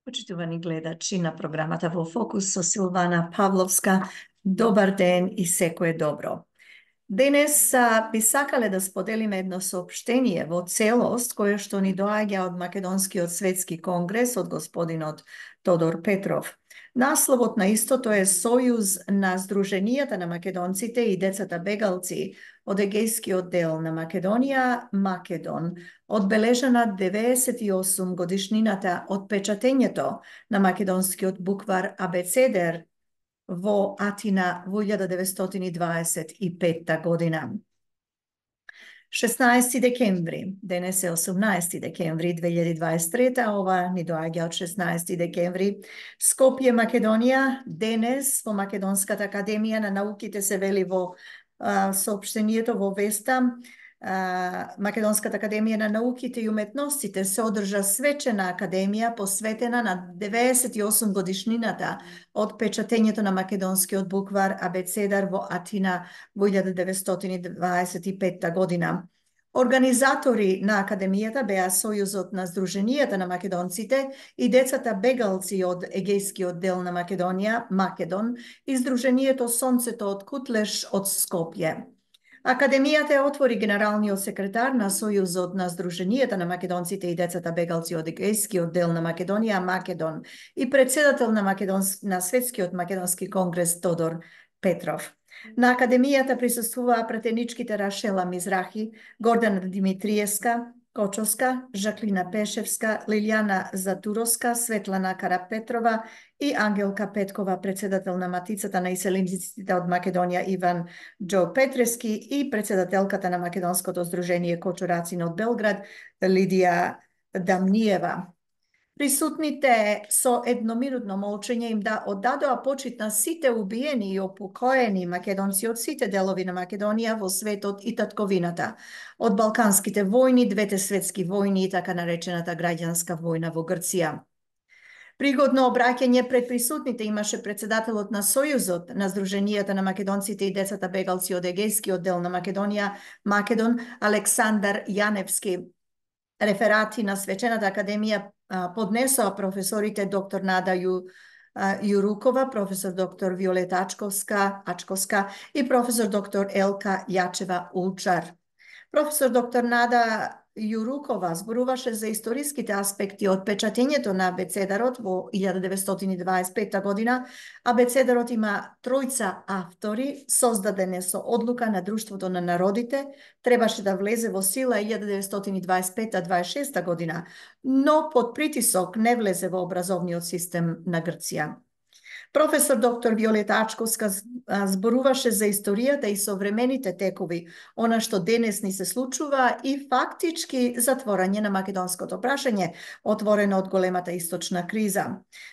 Почитувани гледачи на програмата Во фокус со Силвана Павловска, добар ден и секое добро. Денес би сакале да споделиме едно соопштение во целост кое што ни доаѓа од Македонскиот светски конгрес од господинот Тодор Петров. Насловот на истото е Сојуз на Сдруженијата на македонците и децата бегалци од Егејскиот дел на Македонија, Македон, одбележана 98 годишнината од печатењето на македонскиот буквар Абецедер во Атина во 1925 година. 16 декември, денес е 18 декември 2023, ова ни доаѓа од 16 декември. Скопје, Македонија, денес во Македонската академија на науките се вели во соопштението во веста, Македонската академија на науките и уметностите се одржа свечена академија посветена на 98 годишнината од печатењето на македонскиот буквар Абецедер во Атина во 1925 година. Организатори на академијата беа Сојузот на Сдруженијата на македонците и децата бегалци од Егејскиот дел на Македонија, Македон, и Сдруженијето Сонцето од Кутлеш од Скопје. Академијата е отвори генералниот секретар на Сојузот на Сдруженијата на македонците и децата бегалци од Егејскиот дел на Македонија, Македон, и председател на Светскиот македонски конгрес Тодор Петров. На академијата присуствуваа пратеничките Рашела Мизрахи, Гордана Димитриевска, Кочовска, Жаклина Пешевска, Лилјана Затуровска, Светлана Карапетрова и Ангелка Петкова, председател на Матицата на иселениците од Македонија Иван Џо Петрески и председателката на Македонското сдружение Кочурацин од Белград Лидија Дамниева. Присутните со едноминутно молчење им оддадоа почит на сите убиени и опокоени македонци од сите делови на Македонија во светот и татковината, од Балканските војни, двете светски војни и така наречената граѓанска војна во Грција. Пригодно обраќање пред присутните имаше председателот на Сојузот на Сдруженијата на македонците и децата бегалци од Егејскиот дел на Македонија, Македон, Александар Јаневски. Реферати на Свечената академија поднесоа професорите доктор Нада Јурукова, професор доктор Виолета Ачковска и професор доктор Елка Јачева Улчар. Професор доктор Нада Јурукова зборуваше за историските аспекти од печатењето на Абецедерот во 1925 година. Абецедерот има тројца автори, создаден е со одлука на Друштвото на народите, требаше да влезе во сила 1925-26 година, но под притисок не влезе во образовниот систем на Грција. Професор доктор Виолета Ачковска зборуваше за историјата и современите текови, она што денес ни се случува и фактички затворање на македонското прашање, отворено од големата источна криза.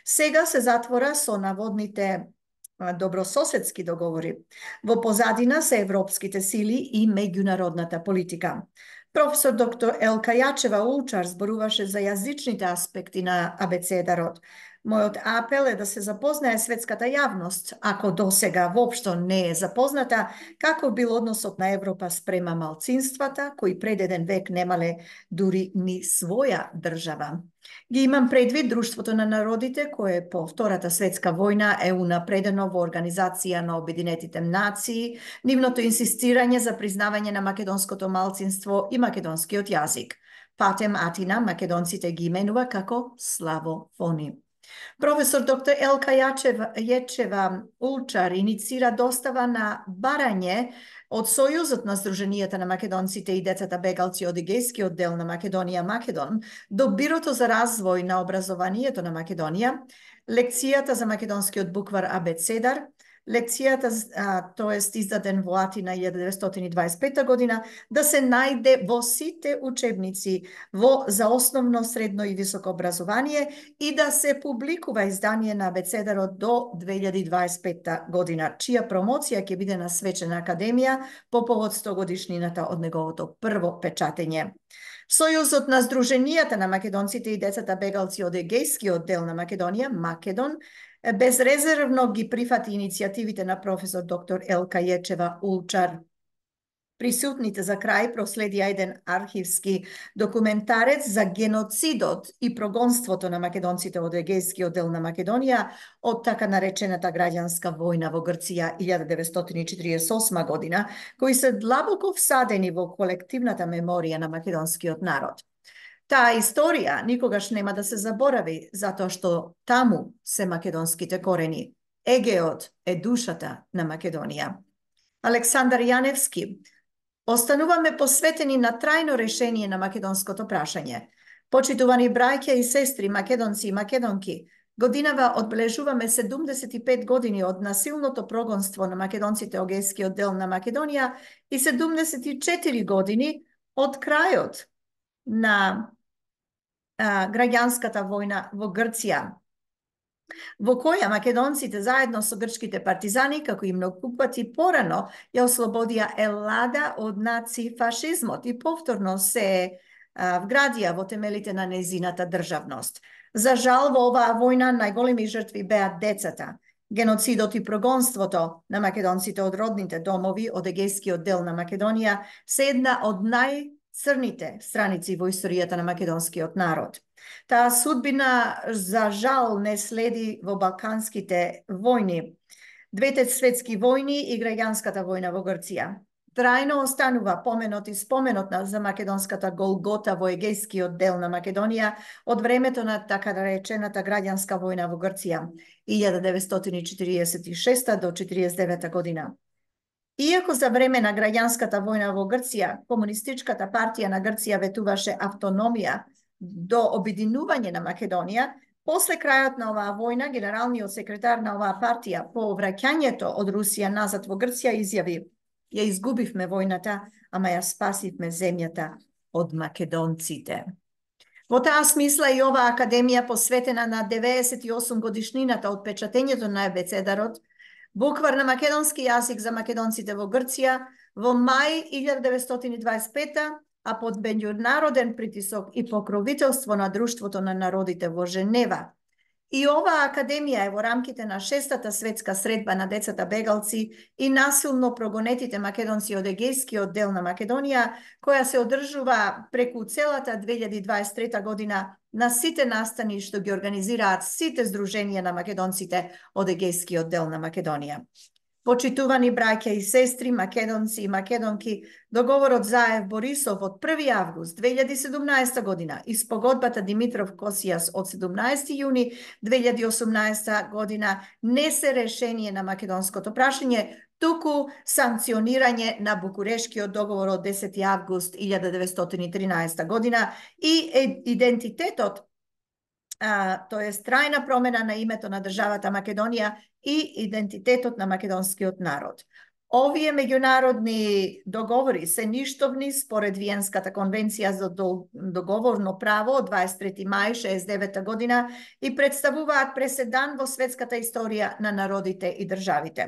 Сега се затвора со наводните добрососедски договори. Во позадина се европските сили и меѓународната политика. Професор доктор Елка Јачева Улчар зборуваше за јазичните аспекти на Абецедерот. Мојот апел е да се запознае светската јавност, ако досега воопшто не е запозната, како бил односот на Европа спрема малцинствата, кои пред еден век немале дури ни своја држава. Ги имам предвид Друштвото на народите, кое по Втората светска војна е унапредено во Организација на Обединетите нации, нивното инсистирање за признавање на македонското малцинство и македонскиот јазик. Патем Атина македонците ги именува како славофони. Професор доктор Елка Јачева Улчар иницира достава на барање од Сојузот на Сдруженијата на македонците и децата бегалци од Егејскиот дел на Македонија, Македон, до Бирото за развој на образованието на Македонија, лекцијата за македонскиот буквар Абецедер, лекцијата, тоест издаден во Атина 1925 година, да се најде во сите учебници за основно, средно и високо образование и да се публикува издание на Абецедерот до 2025 година, чија промоција ќе биде на Свечена академија по повод 100 годишнината од неговото прво печатење. Сојузот на Сдруженијата на македонците и децата бегалци од Егејскиот дел на Македонија, Македон, безрезервно ги прифати иницијативите на професор доктор Елка Јачева Улчар. Присутните за крај проследија еден архивски документарец за геноцидот и прогонството на македонците од егејскиот дел на Македонија од така наречената граѓанска војна во Грција 1948 година, кои се длабоко всадени во колективната меморија на македонскиот народ. Таа историја никогаш нема да се заборави, затоа што таму се македонските корени. Егеот е душата на Македонија. Александар Јаневски: остануваме посветени на трајно решение на македонското прашање. Почитувани браќа и сестри, македонци и македонки, годинава одбележуваме 75 години од насилното прогонство на македонците од егејскиот дел на Македонија и 74 години од крајот на граѓанската војна во Грција, во која македонците заедно со грчките партизани, како и многу пати порано, ја ослободија Еллада од наци-фашизмот и повторно се вградија во темелите на незината државност. За жал, во оваа војна најголеми жртви беа децата. Геноцидот и прогонството на македонците од родните домови од егејскиот дел на Македонија се една од најцрните страници во историјата на македонскиот народ. Таа судбина, за жал, не следи во балканските војни, двете светски војни и граѓанската војна во Грција. Трајно останува поменот и споменот за македонската Голгота во егејскиот дел на Македонија од времето на така наречената граѓанска војна во Грција 1946 до 1949 година. Иако за време на граѓанската војна во Грција, Комунистичката партија на Грција ветуваше автономија до обединување на Македонија, после крајот на оваа војна, генералниот секретар на оваа партија по враќањето од Русија назад во Грција изјави: ја изгубивме војната, ама ја спасивме земјата од македонците. Во таа смисла и оваа академија, посветена на 98 годишнината од печатењето на Абецедарот, буквар на македонски јазик за македонците во Грција, во мај 1925, а под меѓународен притисок и покровителство на Друштвото на народите во Женева. И оваа академија е во рамките на 6-та светска средба на децата бегалци и насилно прогонетите македонци од егејскиот дел на Македонија, која се одржува преку целата 2023 година на сите настани што ги организираат сите здруженија на македонците од егејскиот дел на Македонија. Почитувани браќа и сестри, македонци и македонки, договорот Заев-Борисов од 1 август 2017 година и спогодбата Димитров-Косијас од 17 јуни 2018 година не се решение на македонското прашање, туку санкционирање на Букурешкиот договор од 10 август 1913 година и идентитетот, тоест трајна промена на името на државата Македонија и идентитетот на македонскиот народ. Овие меѓународни договори се ништовни според Виенската конвенција за договорно право од 23 мај 1969 година и представуваат преседан во светската историја на народите и државите.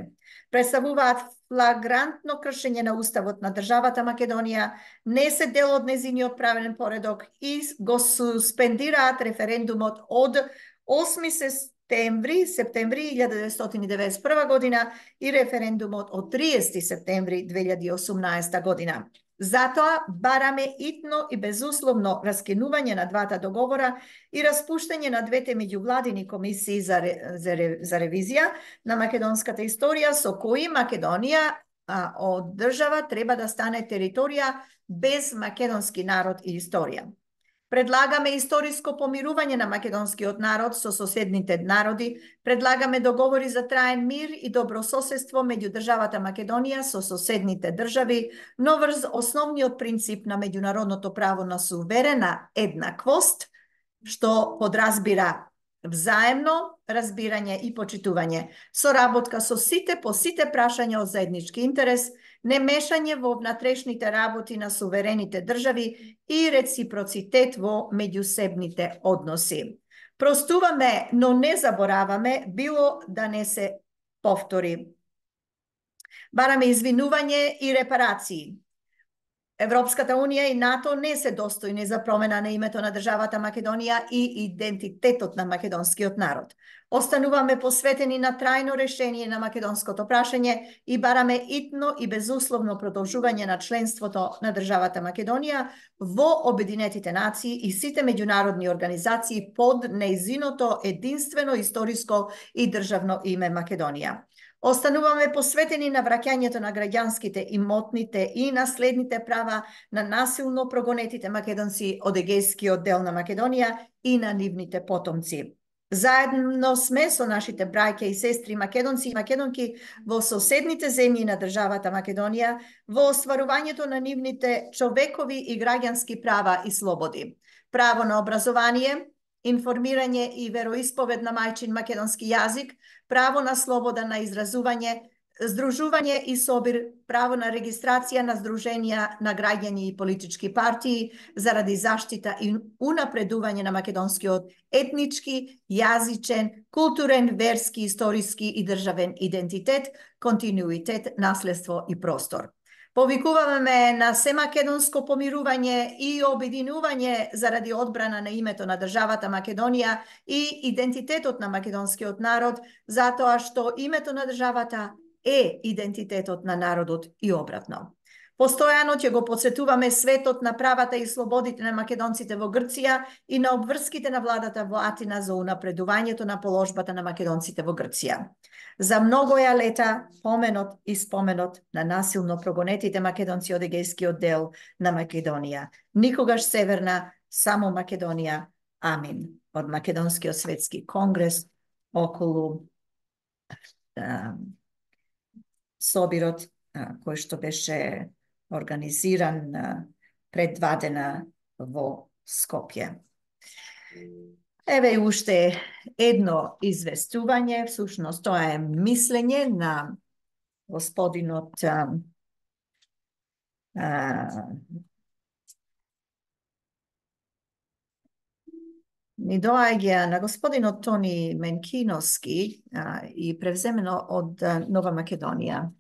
Представуваат флагрантно кршење на уставот на државата Македонија, не се дел од незиниот правен поредок и го суспендираат референдумот од 8 септември 1991 година и референдумот од 30 септември 2018 година. Затоа бараме итно и безусловно раскинување на двата договора и распуштање на двете меѓувладини комисии за ревизија на македонската историја, со кои Македонија од држава треба да стане територија без македонски народ и историја. Предлагаме историско помирување на македонскиот народ со соседните народи, предлагаме договори за траен мир и добрососедство меѓу државата Македонија со соседните држави, но врз основниот принцип на меѓународното право на суверена еднаквост, што подразбира взаемно разбирање и почитување, соработка со сите по сите прашања од заеднички интерес, не мешање во внатрешните работи на суверените држави и реципроцитет во меѓусебните односи. Простуваме, но не забораваме, било да не се повтори. Бараме извинување и репарации. Европската унија и НАТО не се достојни за промена на името на државата Македонија и идентитетот на македонскиот народ. Остануваме посветени на трајно решение на македонското прашање и бараме итно и безусловно продолжување на членството на државата Македонија во Обединетите нации и сите меѓународни организации под нејзиното единствено историско и државно име Македонија. Остануваме посветени на враќањето на граѓанските, имотните и наследните права на насилно прогонетите македонци од егејскиот дел на Македонија и на нивните потомци. Заедно сме со нашите браќа и сестри македонци и македонки во соседните земји на државата Македонија во остварувањето на нивните човекови и граѓански права и слободи. Право на образование, информирање и вероисповед на мајчин македонски јазик, право на слобода на изразување, здружување и собир, право на регистрација на здруженија на граѓани и политички партии заради заштита и унапредување на македонскиот етнички, јазичен, културен, верски, историски и државен идентитет, континуитет, наследство и простор. Повикуваме на семакедонско помирување и обединување заради одбрана на името на државата Македонија и идентитетот на македонскиот народ, затоа што името на државата е идентитетот на народот и обратно. Постојано ќе го подсетуваме светот на правата и слободите на македонците во Грција и на обврските на владата во Атина за унапредувањето на положбата на македонците во Грција. За многу ја лета поменот и споменот на насилно прогонетите македонци од егејскиот дел на Македонија. Никогаш северна, само Македонија. Амин. Од Македонскиот светски конгрес околу собирот кој што беше организиран пред 2 дена во Скопје. Еве и уште едно известување, всушност тоа е мислење на господинот ни доаѓа на господинот Тони Менкиновски и превземено од Нова Македонија.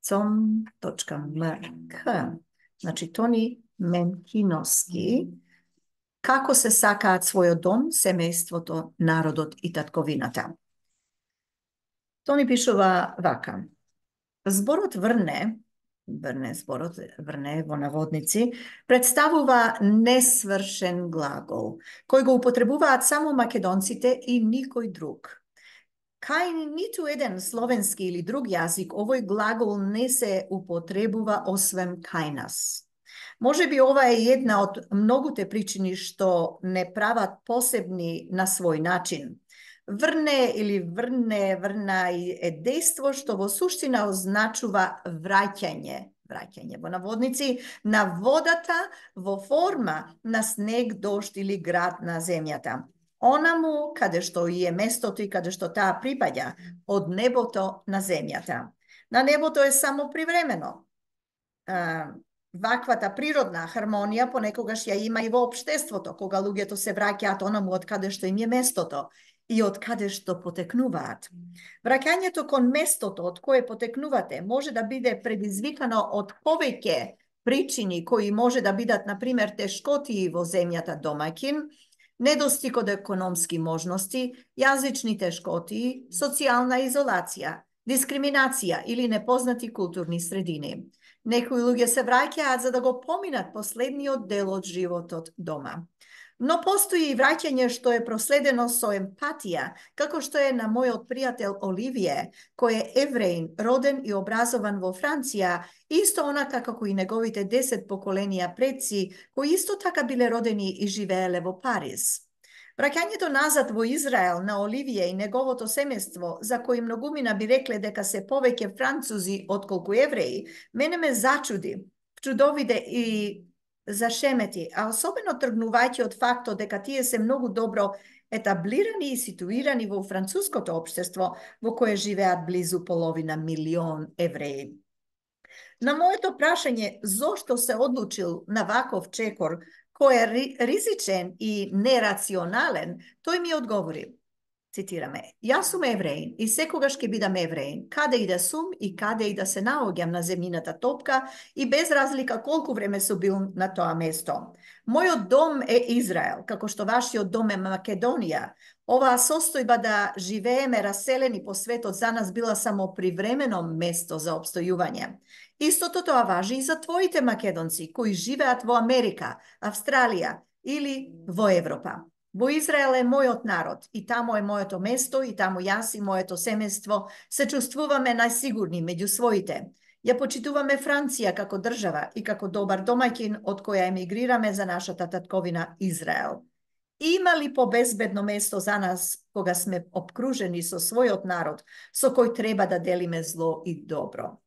.com.mk. Значи, Тони Менкиновски, како се сакаат својот дом, семејството, народот и татковината. Тони пишува вака. Зборот врне во наводници, представува несвршен глагол, кој го употребуваат само македонците и никој друг. Кај ниту еден словенски или друг јазик овој глагол не се употребува освен кај нас. Може би ова е една од многуте причини што не прават посебни на свој начин. Врне или врна е дејство што во суштина означува враќање во наводници на водата во форма на снег, дожд или град на земјата. Онаму каде што и е местото и каде што таа припаѓа, од небото на земјата. На небото е само привремено. Ваквата природна хармонија понекогаш ја има и во општеството, кога луѓето се враќаат онаму од каде што им е местото и од каде што потекнуваат. Враќањето кон местото од кое потекнувате може да биде предизвикано од повеќе причини кои може да бидат, например, тешкотии во земјата домаќин, недостиг од економски можности, јазични тешкотии, социјална изолација, дискриминација или непознати културни средини. Некои луѓе се враќаат за да го поминат последниот дел од животот дома. Но постои и враќање што е проследено со емпатија, како што е на мојот пријател Оливие, кој е евреин, роден и образован во Франција, исто онака како и неговите 10 поколенија предци, кои исто така биле родени и живееле во Париз. Враќањето назад во Израел на Оливие и неговото семејство, за кои многумина би рекле дека се повеќе французи отколку евреи, мене ме зачуди, чудовиде и зашемети, а особено тргнувајќи од фактот дека тие се многу добро етаблирани и ситуирани во француското општество, во кое живеат близу половина милион евреи. На моето прашање зошто се одлучил на ваков чекор, кој е ризичен и нерационален, тој ми одговори. цитираме, јас сум евреин и секогаш ќе бидам евреин, каде и да сум и каде и да се наоѓам на земјината топка и без разлика колку време сум бил на тоа место. Мојот дом е Израел, како што вашиот дом е Македонија. Оваа состојба да живееме раселени по светот за нас била само привремено место за обстојување. Истото тоа важи и за твоите македонци кои живеат во Америка, Австралија или во Европа. Во Израел е мојот народ и таму е моето место и таму јас и моето семејство се чувствуваме најсигурни меѓу своите. Ја почитуваме Франција како држава и како добар домаќин од која емигрираме за нашата татковина Израел. Има ли побезбедно место за нас кога сме обкружени со својот народ со кој треба да делиме зло и добро?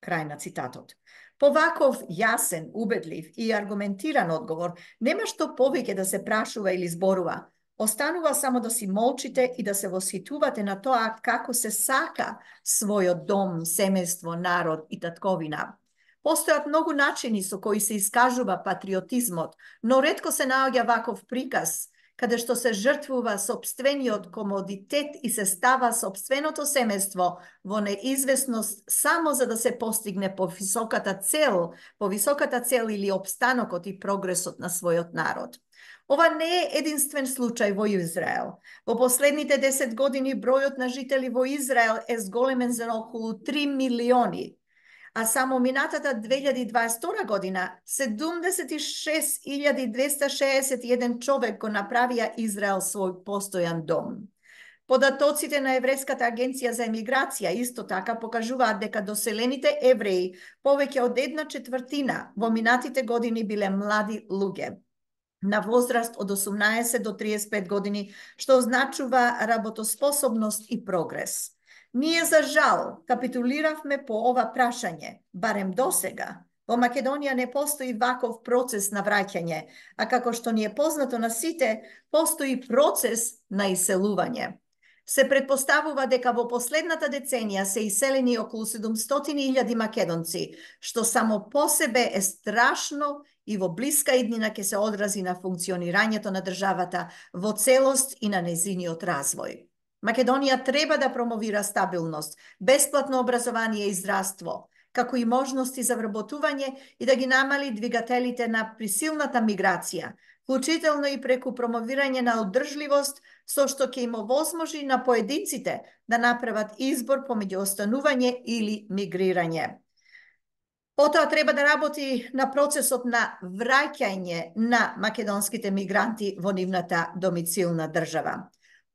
Крај на цитатот. По ваков јасен, убедлив и аргументиран одговор нема што повеќе да се прашува или зборува. Останува само да си молчите и да се восхитувате на тоа како се сака својот дом, семејство, народ и татковина. Постојат многу начини со кои се искажува патриотизмот, но ретко се наоѓа ваков приказ, каде што се жртвува сопствениот комодитет и се става сопственото семејство во неизвестност само за да се постигне повисоката цел или обстанокот и прогресот на својот народ. Ова не е единствен случај во Израел. Во последните 10 години бројот на жители во Израел е зголемен за околу 3 милиони, а само минатата 2022 година 76.261 човек го направија Израел свој постојан дом. Податоците на Еврејската агенција за емиграција исто така покажуваат дека доселените евреи повеќе од 1/4 во минатите години биле млади луѓе на возраст од 18 до 35 години, што означува работоспособност и прогрес. Ние за жал капитулиравме по ова прашање, барем досега. Во Македонија не постои ваков процес на враќање, а како што ни е познато на сите, постои процес на иселување. Се предпоставува дека во последната деценија се иселени околу 700.000 македонци, што само по себе е страшно и во блиска иднина ќе се одрази на функционирањето на државата во целост и на незиниот развој. Македонија треба да промовира стабилност, бесплатно образование и здравство, како и можности за вработување и да ги намали двигателите на присилната миграција, вклучително и преку промовирање на одржливост, со што ќе им овозможи на поединците да направат избор помеѓу останување или мигрирање. Потоа треба да работи на процесот на враќање на македонските мигранти во нивната домицилна држава.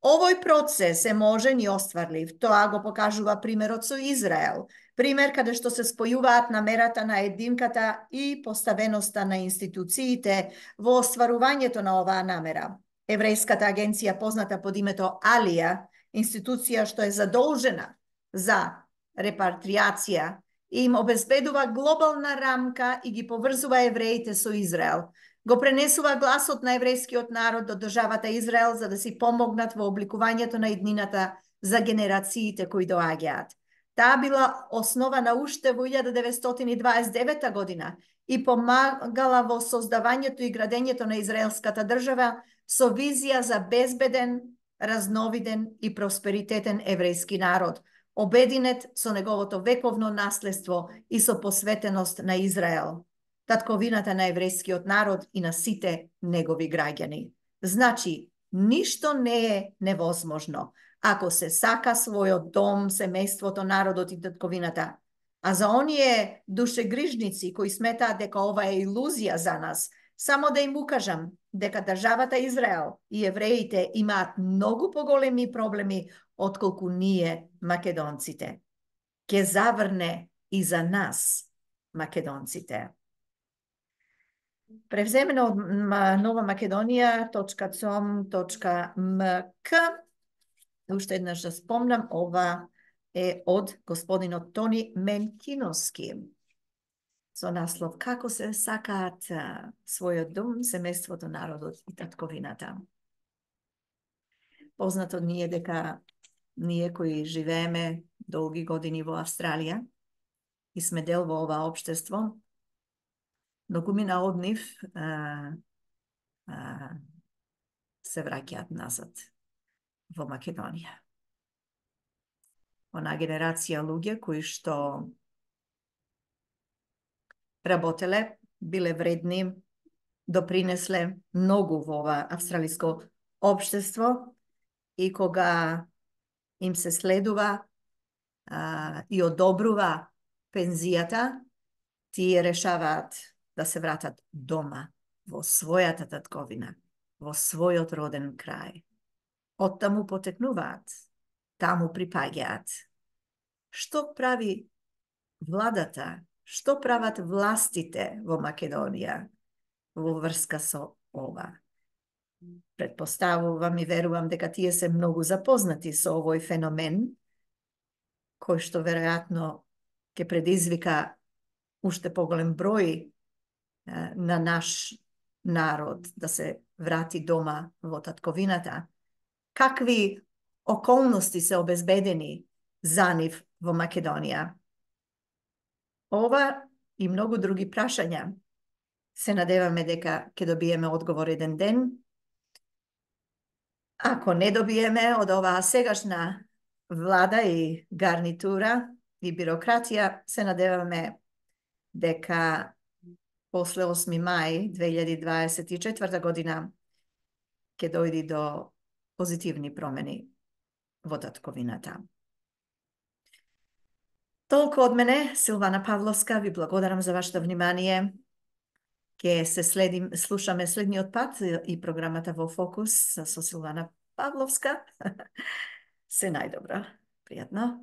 Овој процес е можен и остварлив. Тоа го покажува примерот со Израел. Пример каде што се спојуваат намерата на единката и поставеноста на институциите во остварувањето на оваа намера. Еврејската агенција, позната под името Алија, институција што е задолжена за репатриација, им обезбедува глобална рамка и ги поврзува евреите со Израел. Го пренесува гласот на еврејскиот народ до државата Израел за да си помогнат во обликувањето на иднината за генерациите кои доаѓаат. Таа била основана уште во 1929 година и помагала во создавањето и градењето на израелската држава со визија за безбеден, разновиден и просперитетен еврејски народ, обединет со неговото вековно наследство и со посветеност на Израел, татковината на еврејскиот народ и на сите негови граѓани. Значи, ништо не е невозможно, ако се сака својот дом, семејството, народот и татковината. А за оние душегрижници кои сметаат дека ова е илузија за нас, само да им укажам дека државата Израел и евреите имаат многу поголеми проблеми отколку ние, македонците. Ке заврне и за нас, македонците. Превземено од Нова Македонија.com.mk. Уште еднаш да спомнам, ова е од господинот Тони Менкиновски. Со наслов "Како се сакаат својот дом, семејството, народот и татковината". Познато ни е дека ние кои живееме долги години во Австралија и сме дел во ова општество, многумина од нив се враќаат назад. во Македонија. Она генерација луѓе кои што работеле, биле вредни, допринесле многу во ова австралиско општество и кога им се следува и одобрува пензијата, тие решаваат да се вратат дома, во својата татковина, во својот роден крај. Оттаму потекнуваат, таму припаѓаат. Што прави владата, што прават властите во Македонија во врска со ова? Предпоставувам и верувам дека тие се многу запознати со овој феномен, кој што веројатно ќе предизвика уште поголем број на наш народ да се врати дома во татковината. Какви околности се обезбедени за нив во Македонија? Ова и многу други прашања се надеваме дека ќе добиеме одговор еден ден. Ако не добиеме од оваа сегашна влада и гарнитура и бирократија, се надеваме дека после 8 мај 2024 година ќе дојди до позитивни промени во татковината. Толку од мене, Силвана Павловска, ви благодарам за вашето внимание. Ке се слушаме следниот пат и програмата во Фокус со Силвана Павловска. Се најдобро. Пријатно.